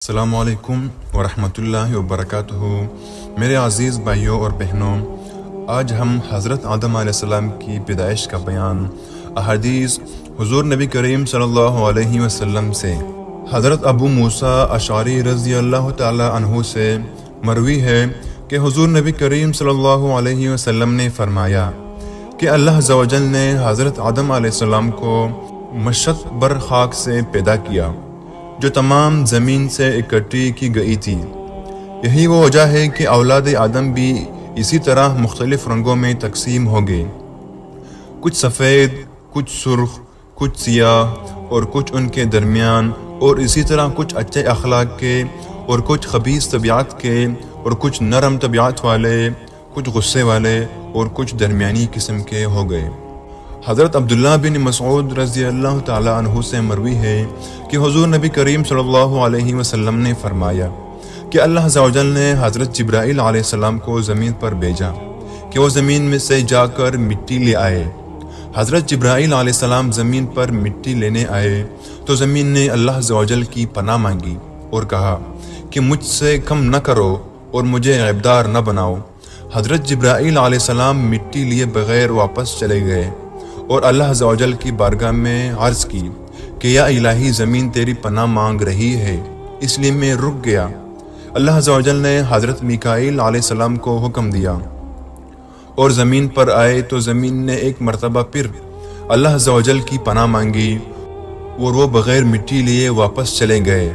السلام علیکم ورحمۃ اللہ وبرکاتہ۔ میرے عزیز بھائیوں اور بہنوں، آج ہم حضرت آدم علیہ السلام کی پیدائش کا بیان احادیث حضور نبی کریم صلی اللہ علیہ وسلم سے حضرت ابو موسیٰ اشعری رضی اللہ تعالی عنہ سے مروی ہے کہ حضور نبی کریم صلی اللہ علیہ وسلم نے فرمایا کہ اللہ عز و جل نے حضرت آدم علیہ السلام کو مشط بر خاک سے پیدا کیا جو تمام زمین سے اکٹھی کی گئی تھی۔ یہی وہ وجہ ہے کہ اولاد آدم بھی اسی طرح مختلف رنگوں میں تقسیم ہو گئے، کچھ سفید، کچھ سرخ، کچھ سیاہ اور کچھ ان کے درمیان، اور اسی طرح کچھ اچھے اخلاق کے اور کچھ خبیث طبیعت کے، اور کچھ نرم طبیعت والے، کچھ غصے والے اور کچھ درمیانی قسم کے ہو گئے۔ حضرت عبداللہ بن مسعود رضی اللہ تعالی عنہ سے مروی ہے کہ حضور نبی کریم صلی اللہ علیہ وسلم نے فرمایا کہ اللہ عز و جل نے حضرت جبرائیل علیہ السلام کو زمین پر بھیجا کہ وہ زمین میں سے جا کر مٹی لے آئے۔ حضرت جبرائیل علیہ السلام زمین پر مٹی لینے آئے تو زمین نے اللہ عز و جل کی پناہ مانگی اور کہا کہ مجھ سے کم نہ کرو اور مجھے عیبدار نہ بناؤ۔ حضرت جبرائیل علیہ السلام مٹی لیے بغیر واپس چلے گئے اور اللہ عز و جل کی بارگاہ میں عرض کی کہ یا الہی، زمین تیری پناہ مانگ رہی ہے، اس لیے میں رک گیا۔ اللہ عز و جل نے حضرت میکائیل علیہ السلام کو حکم دیا اور زمین پر آئے تو زمین نے ایک مرتبہ پھر اللہ عز و جل کی پناہ مانگی اور وہ بغیر مٹی لیے واپس چلے گئے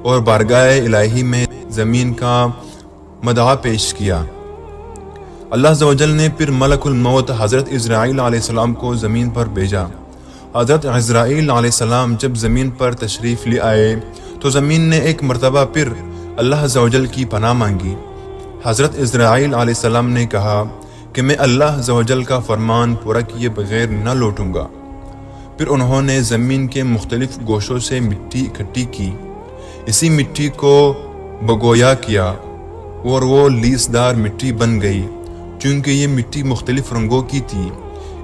اور بارگاہ الہی میں زمین کا مدعا پیش کیا۔ اللہ عز و جل نے پھر ملک الموت حضرت عزرائیل علیہ السلام کو زمین پر بھیجا۔ حضرت عزرائیل علیہ السلام جب زمین پر تشریف لے آئے تو زمین نے ایک مرتبہ پھر اللہ عز و جل کی پناہ مانگی۔ حضرت عزرائیل علیہ السلام نے کہا کہ میں اللہ عز و جل کا فرمان پورا کیے بغیر نہ لوٹوں گا۔ پھر انہوں نے زمین کے مختلف گوشوں سے مٹی اکٹھی کی، اسی مٹی کو بگویا کیا اور وہ لیسدار مٹی بن گئی۔ چونکہ یہ مٹی مختلف رنگوں کی تھی،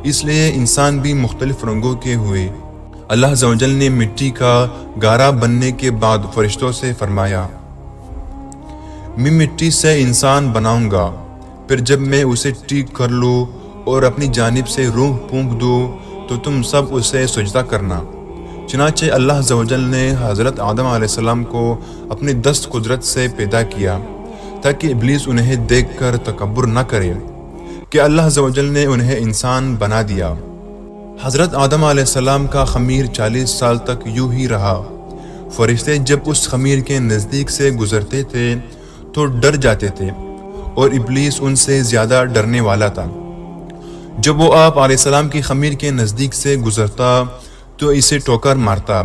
اس لیے انسان بھی مختلف رنگوں کے ہوئے۔ اللہ عز و جل نے مٹی کا گارا بننے کے بعد فرشتوں سے فرمایا، میں مٹی سے انسان بناؤں گا، پھر جب میں اسے ٹھیک کر لوں اور اپنی جانب سے روح پھونک دوں تو تم سب اسے سجدہ کرنا۔ چنانچہ اللہ عز و جل نے حضرت آدم علیہ السلام کو اپنی دست قدرت سے پیدا کیا تاکہ ابلیس انہیں دیکھ کر تکبر نہ کرے کہ اللہ عز و جل نے انہیں انسان بنا دیا۔ حضرت آدم علیہ السلام کا خمیر 40 سال تک یوں ہی رہا۔ فرشتے جب اس خمیر کے نزدیک سے گزرتے تھے تو ڈر جاتے تھے اور ابلیس ان سے زیادہ ڈرنے والا تھا۔ جب وہ آپ علیہ السلام کی خمیر کے نزدیک سے گزرتا تو اسے ٹوکر مارتا،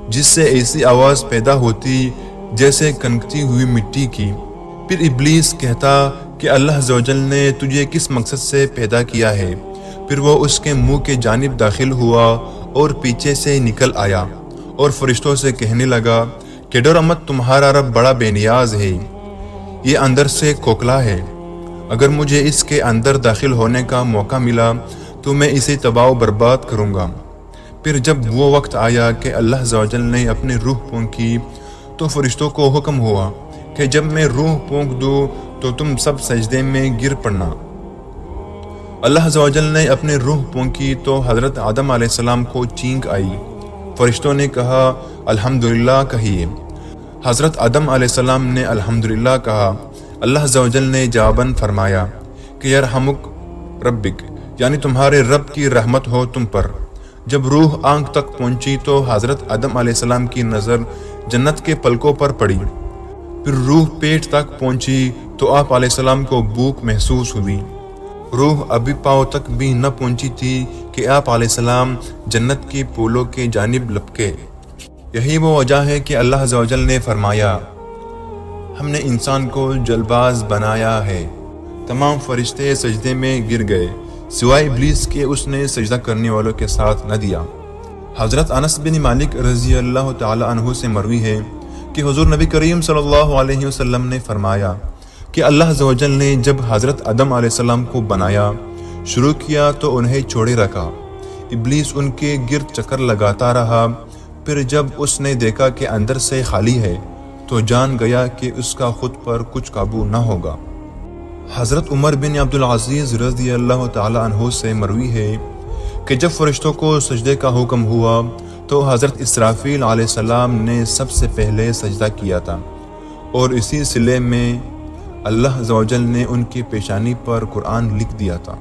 جس سے ایسی آواز پیدا ہوتی جیسے کنکتی ہوئی مٹی کی۔ پھر ابلیس کہتا کہ اللہ عز و جل نے تجھے کس مقصد سے پیدا کیا ہے؟ پھر وہ اس کے منہ کے جانب داخل ہوا اور پیچھے سے نکل آیا اور فرشتوں سے کہنے لگا کہ ڈرو مت، تمہارا رب بڑا بے نیاز ہے، یہ اندر سے کھوکھلا ہے۔ اگر مجھے اس کے اندر داخل ہونے کا موقع ملا تو میں اسے تباہ و برباد کروں گا۔ پھر جب وہ وقت آیا کہ اللہ عز و جل نے اپنی روح پھونکی تو فرشتوں کو حکم ہوا کہ جب میں روح پھونک دوں تو تم سب سجدے میں گر پڑنا۔ اللہ عز و جل نے اپنے روح پھونکی تو حضرت آدم علیہ السلام کو چینک آئی۔ فرشتوں نے کہا الحمدللہ کہیے۔ حضرت آدم علیہ السلام نے الحمدللہ کہا۔ اللہ عز و جل نے جواباً فرمایا کہ یرحمک ربک، یعنی تمہارے رب کی رحمت ہو تم پر۔ جب روح آنکھ تک پہنچی تو حضرت آدم علیہ السلام کی نظر جنت کے پلکوں پر پڑی۔ پھر روح پیٹ تک پہنچی تو آپ علیہ السلام کو بھوک محسوس ہوئی۔ روح ابھی پاؤں تک بھی نہ پہنچی تھی کہ آپ علیہ السلام جنت کے پھولوں کے جانب لپکے۔ یہی وہ وجہ ہے کہ اللہ عز و جل نے فرمایا ہم نے انسان کو جلباز بنایا ہے۔ تمام فرشتے سجدے میں گر گئے سوائے ابلیس کے، اس نے سجدہ کرنے والوں کے ساتھ نہ دیا۔ حضرت انس بن مالک رضی اللہ تعالی عنہ سے مروی ہے کہ حضور نبی کریم صلی اللہ علیہ وسلم نے فرمایا کہ اللہ عز و جل نے جب حضرت آدم علیہ السلام کو بنایا شروع کیا تو انہیں چھوڑے رکھا، ابلیس ان کے گرد چکر لگاتا رہا۔ پھر جب اس نے دیکھا کہ اندر سے خالی ہے تو جان گیا کہ اس کا خود پر کچھ قابو نہ ہوگا۔ حضرت عمر بن عبدالعزیز رضی اللہ تعالی عنہ سے مروی ہے کہ جب فرشتوں کو سجدے کا حکم ہوا تو حضرت اسرافیل علیہ السلام نے سب سے پہلے سجدہ کیا تھا، اور اسی صلے میں اللہ عز و جل نے ان کی پیشانی پر قرآن لکھ دیا تھا۔